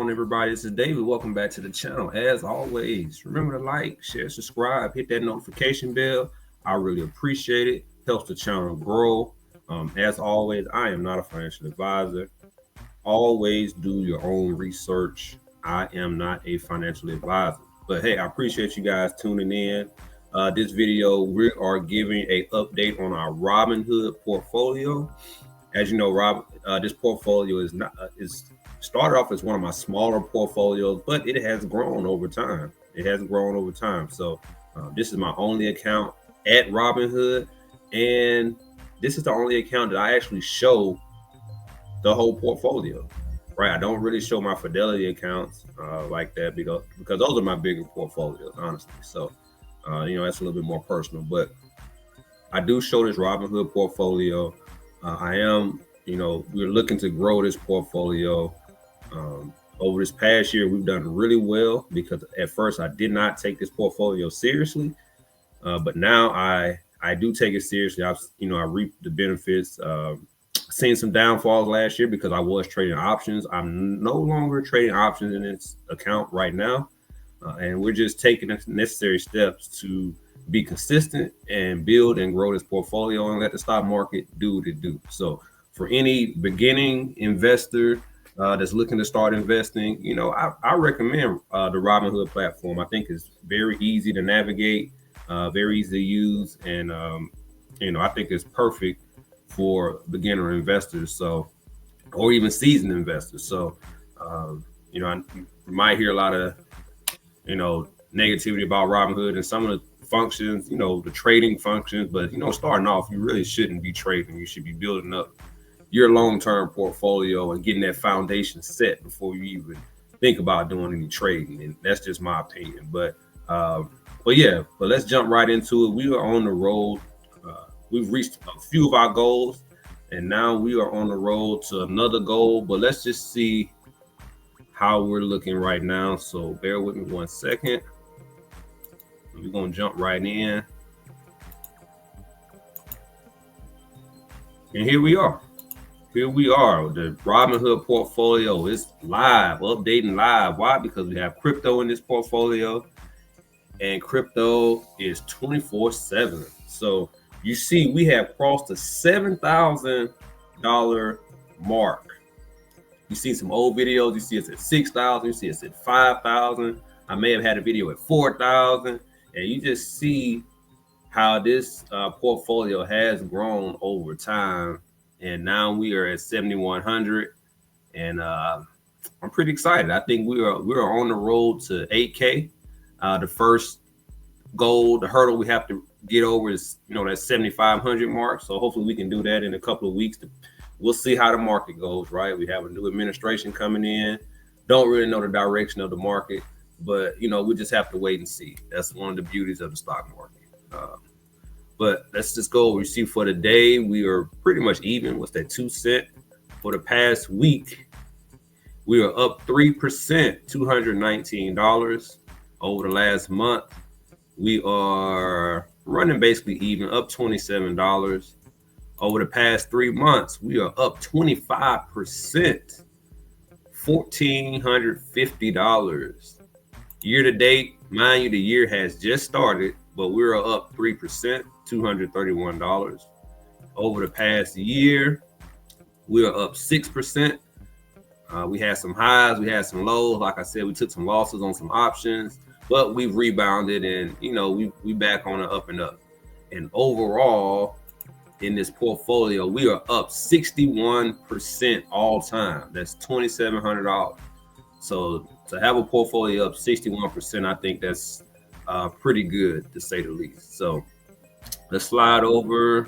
on, everybody? This is David. Welcome back to the channel. As always, remember to like, share, subscribe, hit that notification bell. I really appreciate it. Helps the channel grow. As always, I am not a financial advisor. Always do your own research. I am not a financial advisor. But hey, I appreciate you guys tuning in. This video, we are giving a update on our Robinhood portfolio. As you know, this portfolio is started off as one of my smaller portfolios, but it has grown over time. So this is my only account at Robinhood, and this is the only account that I actually show the whole portfolio. Right, I don't really show my Fidelity accounts like that because those are my bigger portfolios, honestly. So that's a little bit more personal, but I do show this Robinhood portfolio. We're looking to grow this portfolio. Over this past year, we've done really well because at first I did not take this portfolio seriously, but now I do take it seriously. I reaped the benefits. Seen some downfalls last year because I was trading options. I'm no longer trading options in this account right now, and we're just taking the necessary steps to be consistent and build and grow this portfolio and let the stock market do what it do. So for any beginning investor that's looking to start investing, I recommend the Robinhood platform. I think it's very easy to navigate, very easy to use, and I think it's perfect for beginner investors, or even seasoned investors. So you might hear a lot of negativity about Robinhood and some of the functions, the trading functions, but starting off, you really shouldn't be trading. You should be building up your long-term portfolio and getting that foundation set before you even think about doing any trading. And that's just my opinion. But let's jump right into it. We are on the road. We've reached a few of our goals, and now we are on the road to another goal. But let's just see how we're looking right now. So bear with me 1 second. We're going to jump right in. And here we are. The Robinhood portfolio is live, updating live. Why? Because we have crypto in this portfolio, and crypto is 24/7. So you see, we have crossed the $7,000 mark. You see some old videos. You see it's at 6,000. You see it's at 5,000. I may have had a video at 4,000. And you just see how this portfolio has grown over time. And now we are at 7,100. And I'm pretty excited. I think we are on the road to 8K. The first goal, the hurdle we have to get over is, that 7,500 mark. So hopefully we can do that in a couple of weeks. We'll see how the market goes, right? We have a new administration coming in. Don't really know the direction of the market. But, we just have to wait and see. That's one of the beauties of the stock market. But let's just go. We see for the day, we are pretty much even. What's that, 2 cents? For the past week, we are up 3%, $219. Over the last month, we are running basically even, up $27. Over the past 3 months, we are up 25%, $1,450. Year to date, mind you, the year has just started, but we're up 3%, $231. Over the past year, we are up 6%. We had some highs, we had some lows. Like I said, we took some losses on some options, but we've rebounded, and we back on the up and up. And overall, in this portfolio, we are up 61% all time. That's $2,700. So to have a portfolio up 61%, I think that's pretty good, to say the least. So let's slide over.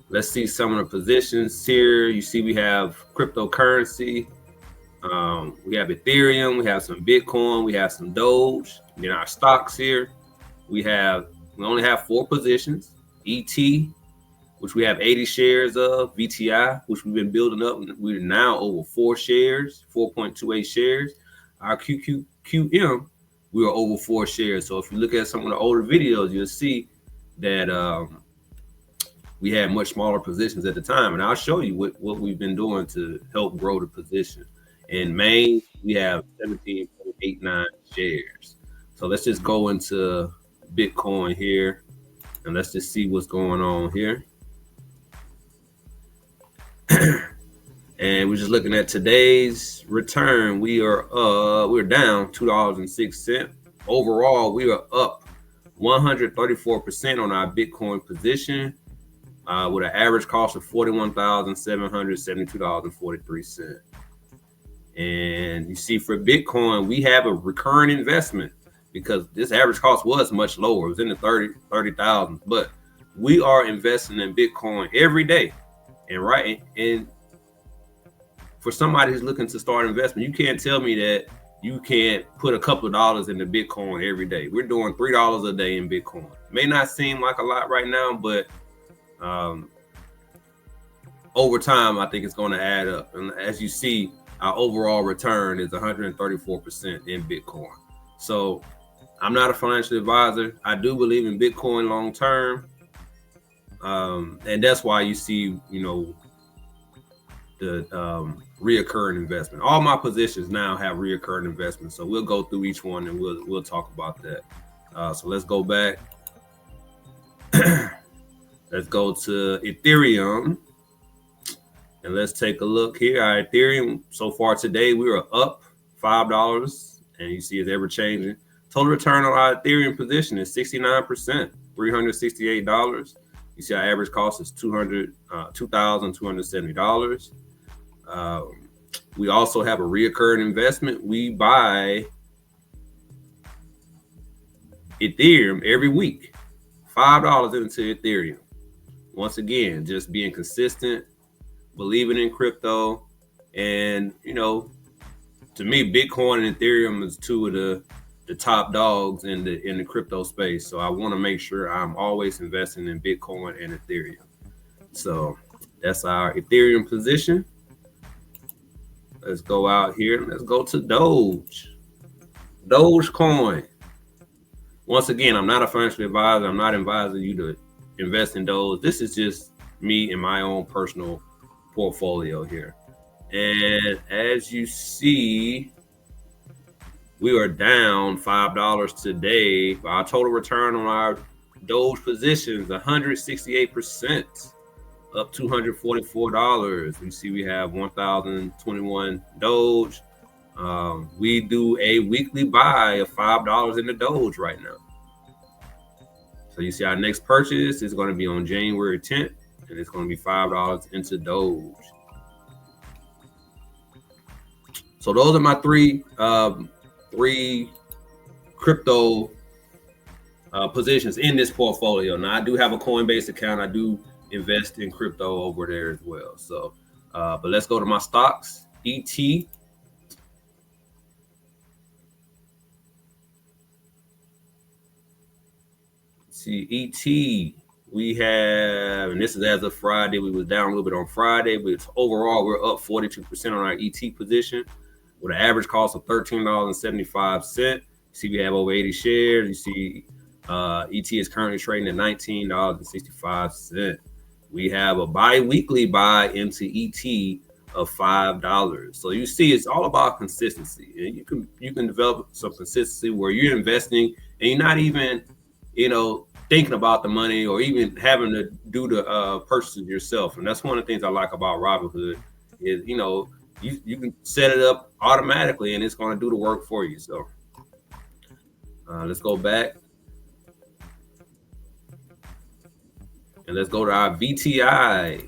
Let's see some of the positions here. You see we have cryptocurrency. We have Ethereum. We have some Bitcoin. We have some Doge. In our stocks here, we only have 4 positions. ET, which we have 80 shares of. VTI, which we've been building up. We're now over 4 shares, 4.28 shares. Our QQQM, we are over 4 shares. So if you look at some of the older videos, you'll see that we had much smaller positions at the time. And I'll show you what we've been doing to help grow the position. In Maine, we have 17.89 shares. So let's just go into Bitcoin here and let's just see what's going on here. And we're just looking at today's return. We're down $2.06. Overall, we are up 134% on our Bitcoin position, with an average cost of $41,772.43. And you see, for Bitcoin, we have a recurring investment because this average cost was much lower. It was in the 30,000, but we are investing in Bitcoin every day. And for somebody who's looking to start investment, you can't tell me that you can't put a couple of dollars into Bitcoin every day. We're doing $3 a day in Bitcoin. It may not seem like a lot right now, but over time, I think it's going to add up. And as you see, our overall return is 134% in Bitcoin. So I'm not a financial advisor. I do believe in Bitcoin long term. And that's why you see, the reoccurring investment. All my positions now have reoccurring investments. So we'll go through each one and we'll talk about that. So let's go back. Let's go to Ethereum. And let's take a look here. Our Ethereum, so far today, we are up $5. And you see it's ever changing. Total return on our Ethereum position is 69%, $368. You see our average cost is $2,270. We also have a reoccurring investment. We buy Ethereum every week, $5 into Ethereum. Once again, just being consistent, believing in crypto. And, to me, Bitcoin and Ethereum is two of the top dogs in the crypto space. So I want to make sure I'm always investing in Bitcoin and Ethereum. So that's our Ethereum position. Let's go out here and let's go to Dogecoin. Once again, I'm not a financial advisor. I'm not advising you to invest in Doge. This is just me and my own personal portfolio here. And as you see, we are down $5 today. Our total return on our Doge positions, 168%, up $244. We see we have 1,021 Doge. We do a weekly buy of $5 in the Doge right now. So you see our next purchase is going to be on January 10th, and it's going to be $5 into Doge. So those are my three crypto positions in this portfolio. Now I do have a Coinbase account. I do invest in crypto over there as well. So, but let's go to my stocks. ET. See, ET. We have, and this is as of Friday. We was down a little bit on Friday, but overall we're up 42% on our ET position, with an average cost of $13.75. See, we have over 80 shares. You see, ET is currently trading at $19.65. We have a bi-weekly buy into ET of $5. So you see, it's all about consistency, and you can develop some consistency where you're investing and you're not even, thinking about the money or even having to do the purchases yourself. And that's one of the things I like about Robinhood is, you can set it up automatically and it's going to do the work for you. So let's go back and let's go to our VTI,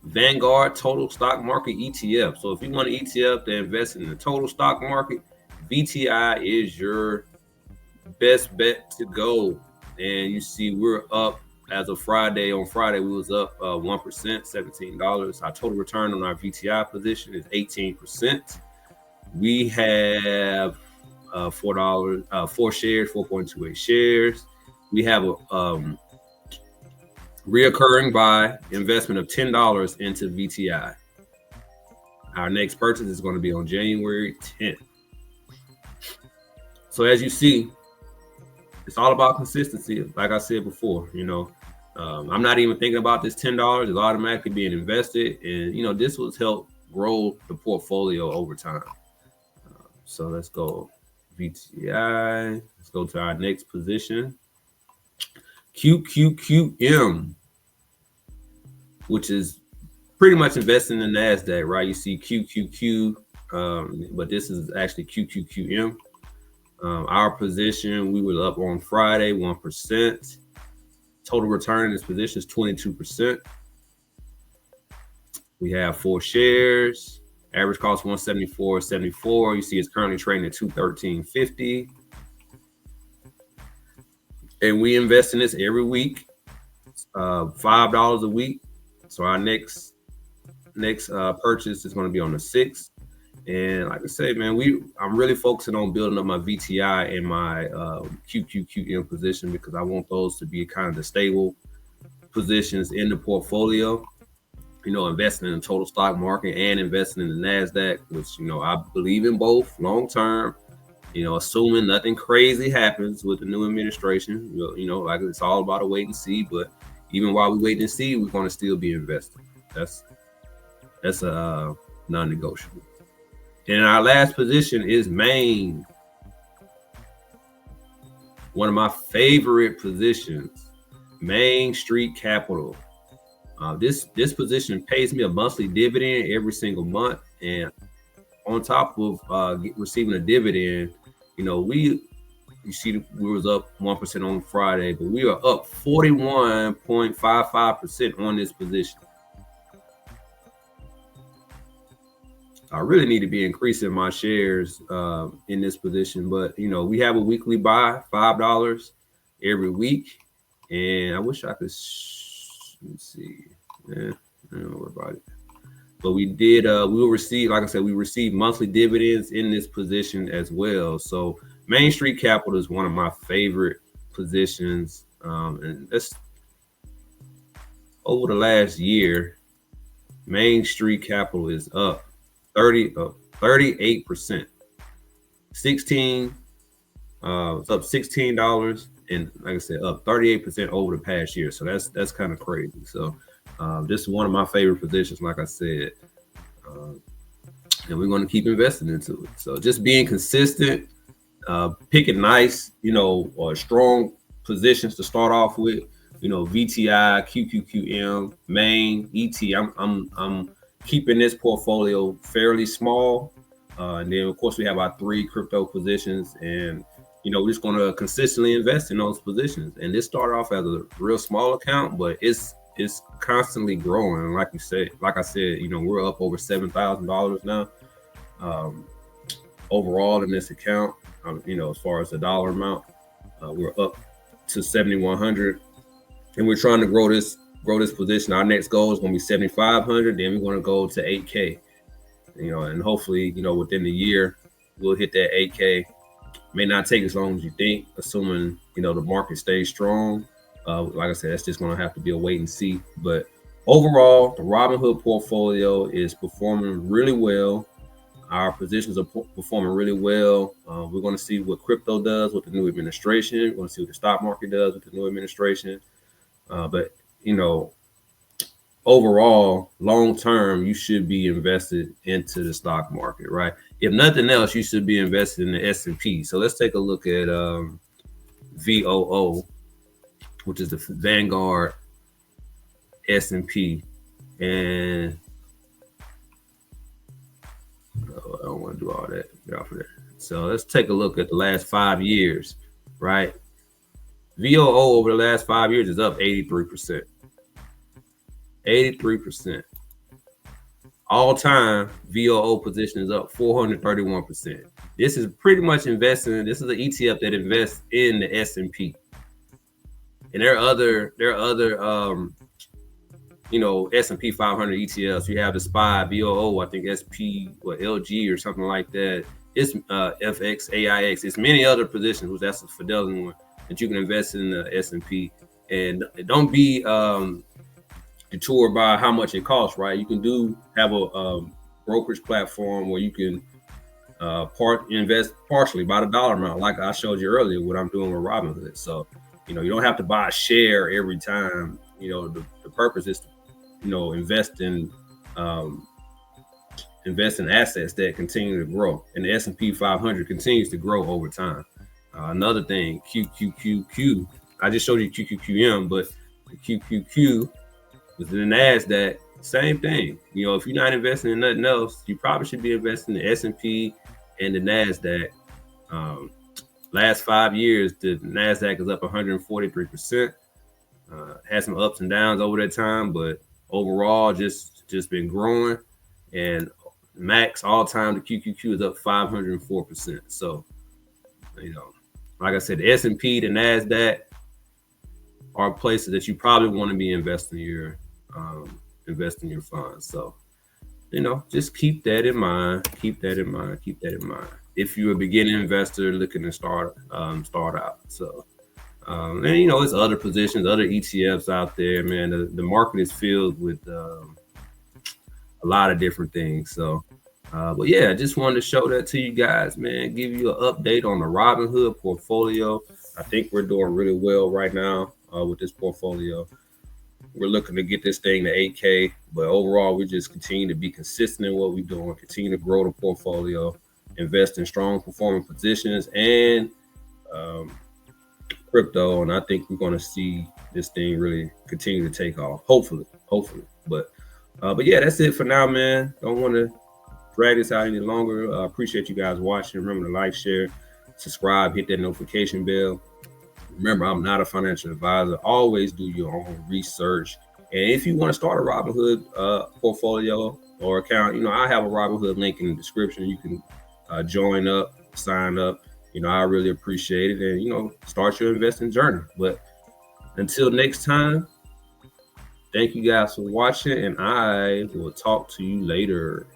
Vanguard Total Stock Market ETF. So if you want an ETF to invest in the total stock market, VTI is your best bet to go. And you see we're up as of Friday. On Friday we was up 1%, $17. Our total return on our VTI position is 18%. We have $4 shares, 4.28 shares. We have a reoccurring buy investment of $10 into VTI. Our next purchase is going to be on January 10th. So as you see, it's all about consistency. Like I said before, I'm not even thinking about this $10. It's automatically being invested. And, this will help grow the portfolio over time. So let's go VTI. Let's go to our next position. QQQM, which is pretty much investing in the NASDAQ, right? You see QQQ, but this is actually QQQM. Our position, we were up on Friday, 1%. Total return in this position is 22%. We have 4 shares. Average cost 174.74. You see it's currently trading at 213.50. And we invest in this every week, $5 a week. So our next purchase is going to be on the 6th. And like I say, man, I'm really focusing on building up my VTI and my QQQM position, because I want those to be kind of the stable positions in the portfolio. Investing in the total stock market and investing in the NASDAQ, which, I believe in both long term, assuming nothing crazy happens with the new administration. Like it's all about a wait and see. But even while we wait and see, we're going to still be investing. That's a non-negotiable. And our last position is Main. One of my favorite positions, Main Street Capital. This position pays me a monthly dividend every single month, and on top of receiving a dividend, we was up 1% on Friday, but we are up 41.55% on this position. I really need to be increasing my shares in this position, but we have a weekly buy, $5 every week, and I wish I could. Let's see. Yeah, I don't know about it. But we did. We will receive, like I said, we receive monthly dividends in this position as well. So Main Street Capital is one of my favorite positions, and that's over the last year. Main Street Capital is up 38%. 16. It's up $16, and like I said, up 38% over the past year. So that's kind of crazy. So this is one of my favorite positions, like I said, and we're going to keep investing into it. So just being consistent, picking nice, strong positions to start off with. VTI, QQQM, Main, ET. I'm keeping this portfolio fairly small, and then of course we have our 3 crypto positions, and we're just going to consistently invest in those positions. And this started off as a real small account, but it's constantly growing. Like I said, we're up over $7,000 now overall in this account. As far as the dollar amount, we're up to 7,100, and we're trying to grow this position. Our next goal is going to be 7,500. Then we're going to go to 8K. And hopefully, within the year, we'll hit that 8K. May not take as long as you think, assuming the market stays strong. Like I said, that's just going to have to be a wait and see. But overall, the Robinhood portfolio is performing really well. Our positions are performing really well. We're going to see what crypto does with the new administration. We're going to see what the stock market does with the new administration. But overall, long term, you should be invested into the stock market, right? If nothing else, you should be invested in the S&P. So let's take a look at VOO, which is the Vanguard S&P. And I don't want to do all that. Get off of that. So let's take a look at the last 5 years, right? VOO over the last 5 years is up 83%. 83%. All time, VOO position is up 431%. This is pretty much investing. This is an ETF that invests in the S&P. And there are other S&P 500 ETFs. You have the SPY, VOO, I think SP, LG or something like that. It's FX, AIX. It's many other positions, which that's a Fidelity one, that you can invest in the S&P. And don't be detoured by how much it costs, right? You can have a brokerage platform where you can invest partially by the dollar amount, like I showed you earlier what I'm doing with Robinhood. So you don't have to buy a share every time. The purpose is to invest in invest in assets that continue to grow, and the S&P 500 continues to grow over time. Another thing, QQQQ. I just showed you QQQM, but the QQQ was in the Nasdaq. Same thing. You know, if you're not investing in nothing else, you probably should be investing in the S&P and the Nasdaq. Last 5 years, the Nasdaq is up 143%. Had some ups and downs over that time, but overall, just been growing. And max all time, the QQQ is up 504%. So, you know, like I said, the S&P, the Nasdaq are places that you probably want to be investing your funds. So, you know, just keep that in mind. Keep that in mind. Keep that in mind. If you're a beginning investor looking to start out. So, and you know, there's other positions, other ETFs out there, man. The market is filled with a lot of different things. So, but yeah, I just wanted to show that to you guys, man. Give you an update on the Robinhood portfolio. I think we're doing really well right now with this portfolio. We're looking to get this thing to 8K, but overall, we just continue to be consistent in what we're doing, continue to grow the portfolio, invest in strong performing positions and crypto. And I think we're going to see this thing really continue to take off. Hopefully. But yeah, that's it for now, man. Don't want to drag this out any longer. Appreciate you guys watching. Remember to like, share, subscribe, hit that notification bell. Remember, I'm not a financial advisor. Always do your own research. And if you want to start a Robinhood portfolio or account, you know, I have a Robinhood link in the description. You can join up, sign up. You know, I really appreciate it. And, you know, start your investing journey. But until next time, thank you guys for watching. And I will talk to you later.